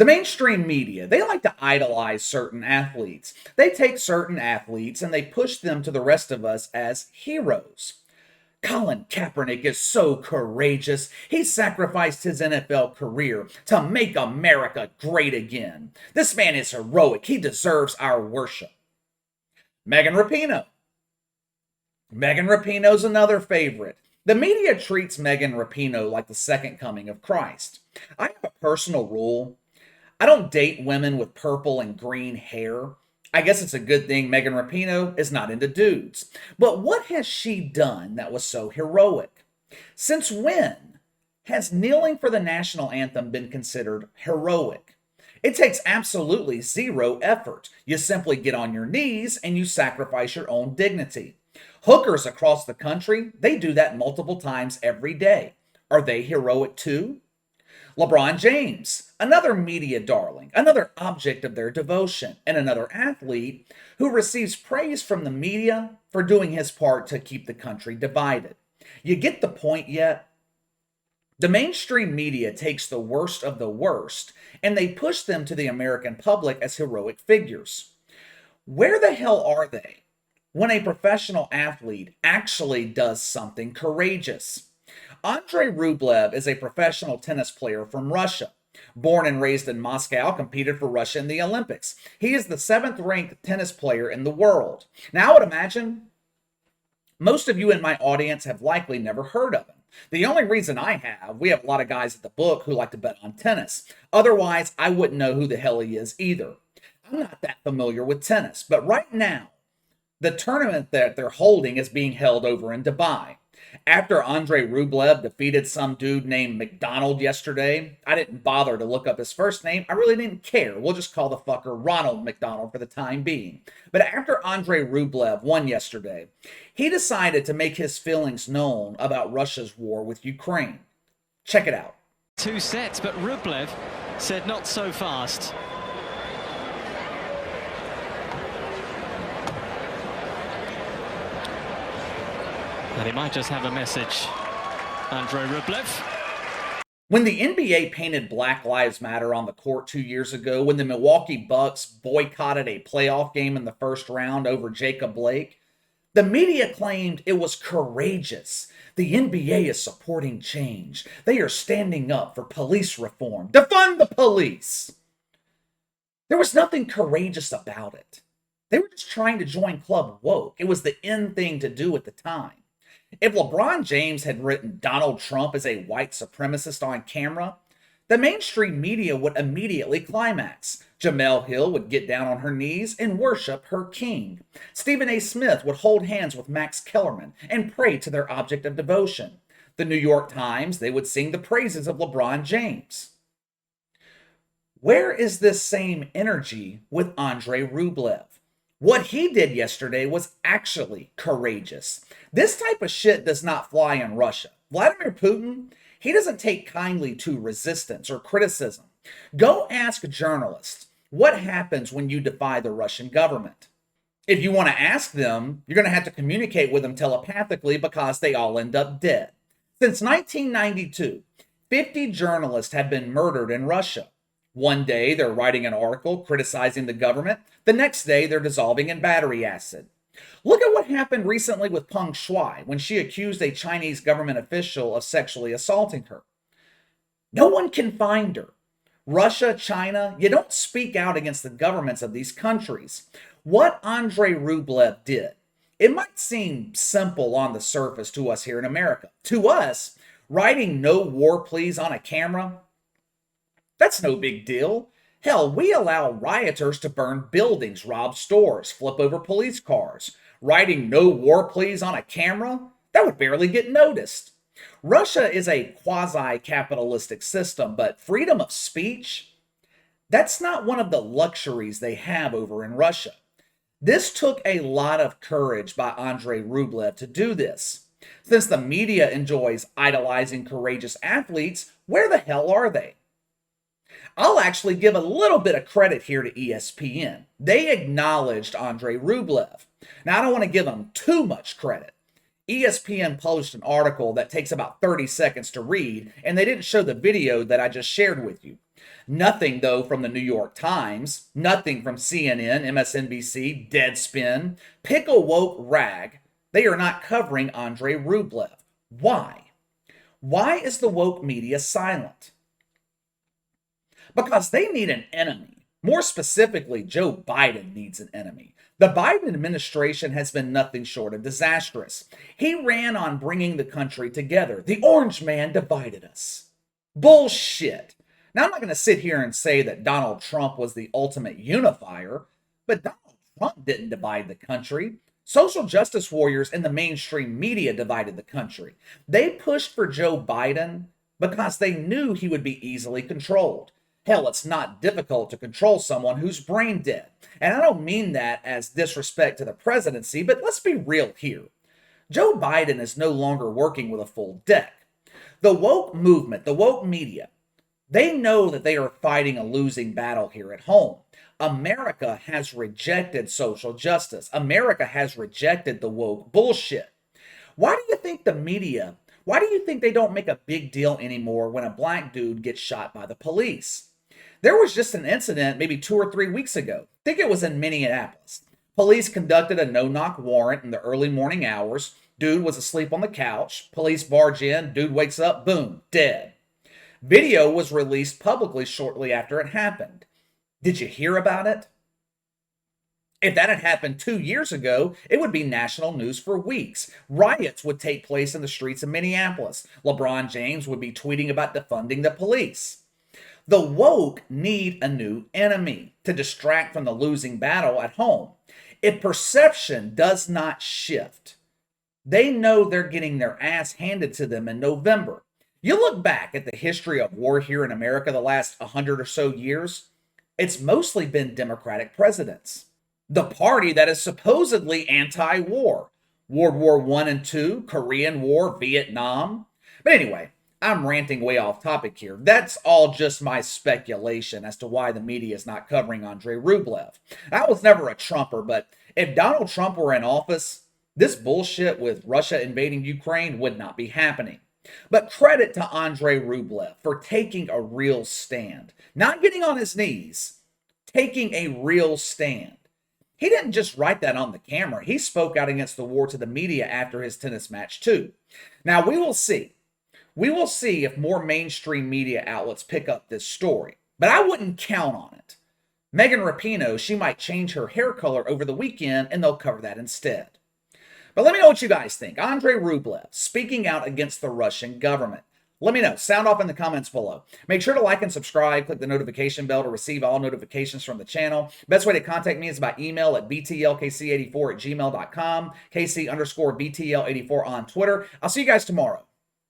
The mainstream media, they like to idolize certain athletes. They take certain athletes and they push them to the rest of us as heroes. Colin Kaepernick is so courageous. He sacrificed his NFL career to make America great again. This man is heroic. He deserves our worship. Megan Rapinoe. Megan Rapinoe's another favorite. The media treats Megan Rapinoe like the second coming of Christ. I have a personal rule. I don't date women with purple and green hair. I guess it's a good thing Megan Rapinoe is not into dudes. But what has she done that was so heroic? Since when has kneeling for the national anthem been considered heroic? It takes absolutely zero effort. You simply get on your knees and you sacrifice your own dignity. Hookers across the country, they do that multiple times every day. Are they heroic too? LeBron James, another media darling, another object of their devotion, and another athlete who receives praise from the media for doing his part to keep the country divided. You get the point yet? The mainstream media takes the worst of the worst and they push them to the American public as heroic figures. Where the hell are they when a professional athlete actually does something courageous? Andrey Rublev is a professional tennis player from Russia. Born and raised in Moscow, competed for Russia in the Olympics. He is the 7th ranked tennis player in the world. Now, I would imagine most of you in my audience have likely never heard of him. The only reason I have, we have a lot of guys at the book who like to bet on tennis. Otherwise, I wouldn't know who the hell he is either. I'm not that familiar with tennis, but right now, the tournament that they're holding is being held over in Dubai. After Andrey Rublev defeated some dude named McDonald yesterday, I didn't bother to look up his first name. I really didn't care. We'll just call the fucker Ronald McDonald for the time being. But after Andrey Rublev won yesterday, he decided to make his feelings known about Russia's war with Ukraine. Check it out. 2 sets, but Rublev said not so fast. And he might just have a message. Andrey Rublev. When the NBA painted Black Lives Matter on the court 2 years ago, when the Milwaukee Bucks boycotted a playoff game in the first round over Jacob Blake, the media claimed it was courageous. The NBA is supporting change. They are standing up for police reform. Defund the police! There was nothing courageous about it. They were just trying to join Club Woke. It was the in thing to do at the time. If LeBron James had written Donald Trump as a white supremacist on camera, the mainstream media would immediately climax. Jemele Hill would get down on her knees and worship her king. Stephen A. Smith would hold hands with Max Kellerman and pray to their object of devotion. The New York Times, they would sing the praises of LeBron James. Where is this same energy with Andrey Rublev? What he did yesterday was actually courageous. This type of shit does not fly in Russia. Vladimir Putin, he doesn't take kindly to resistance or criticism. Go ask journalists what happens when you defy the Russian government. If you want to ask them, you're going to have to communicate with them telepathically because they all end up dead. Since 1992, 50 journalists have been murdered in Russia. One day, they're writing an article criticizing the government. The next day, they're dissolving in battery acid. Look at what happened recently with Peng Shuai when she accused a Chinese government official of sexually assaulting her. No one can find her. Russia, China, you don't speak out against the governments of these countries. What Andrey Rublev did, it might seem simple on the surface to us here in America. To us, writing no war pleas on a camera, that's no big deal. Hell, we allow rioters to burn buildings, rob stores, flip over police cars. Writing no war pleas on a camera? That would barely get noticed. Russia is a quasi-capitalistic system, but freedom of speech? That's not one of the luxuries they have over in Russia. This took a lot of courage by Andrey Rublev to do this. Since the media enjoys idolizing courageous athletes, where the hell are they? I'll actually give a little bit of credit here to ESPN. They acknowledged Andrey Rublev. Now, I don't want to give them too much credit. ESPN published an article that takes about 30 seconds to read, and they didn't show the video that I just shared with you. Nothing, though, from the New York Times, nothing from CNN, MSNBC, Deadspin. Pick a woke rag. They are not covering Andrey Rublev. Why? Why is the woke media silent? Because they need an enemy. More specifically, Joe Biden needs an enemy. The Biden administration has been nothing short of disastrous. He ran on bringing the country together. The orange man divided us. Bullshit. Now, I'm not going to sit here and say that Donald Trump was the ultimate unifier, but Donald Trump didn't divide the country. Social justice warriors in the mainstream media divided the country. They pushed for Joe Biden because they knew he would be easily controlled. Hell, it's not difficult to control someone who's brain dead. And I don't mean that as disrespect to the presidency, but let's be real here. Joe Biden is no longer working with a full deck. The woke movement, the woke media, they know that they are fighting a losing battle here at home. America has rejected social justice. America has rejected the woke bullshit. Why do you think the media, why do you think they don't make a big deal anymore when a black dude gets shot by the police? There was just an incident maybe 2 or 3 weeks ago. I think it was in Minneapolis. Police conducted a no-knock warrant in the early morning hours. Dude was asleep on the couch. Police barge in. Dude wakes up. Boom. Dead. Video was released publicly shortly after it happened. Did you hear about it? If that had happened 2 years ago, it would be national news for weeks. Riots would take place in the streets of Minneapolis. LeBron James would be tweeting about defunding the police. The woke need a new enemy to distract from the losing battle at home. If perception does not shift, they know they're getting their ass handed to them in November. You look back at the history of war here in America the last 100 or so years, it's mostly been Democratic presidents. The party that is supposedly anti-war. World War I and II, Korean War, Vietnam. But anyway, I'm ranting way off topic here. That's all just my speculation as to why the media is not covering Andrey Rublev. I was never a Trumper, but if Donald Trump were in office, this bullshit with Russia invading Ukraine would not be happening. But credit to Andrey Rublev for taking a real stand. Not getting on his knees, taking a real stand. He didn't just write that on the camera. He spoke out against the war to the media after his tennis match too. Now we will see. We will see if more mainstream media outlets pick up this story. But I wouldn't count on it. Megan Rapinoe, she might change her hair color over the weekend and they'll cover that instead. But let me know what you guys think. Andrey Rublev speaking out against the Russian government. Let me know. Sound off in the comments below. Make sure to like and subscribe. Click the notification bell to receive all notifications from the channel. Best way to contact me is by email at btlkc84@gmail.com, KC_BTL84 on Twitter. I'll see you guys tomorrow.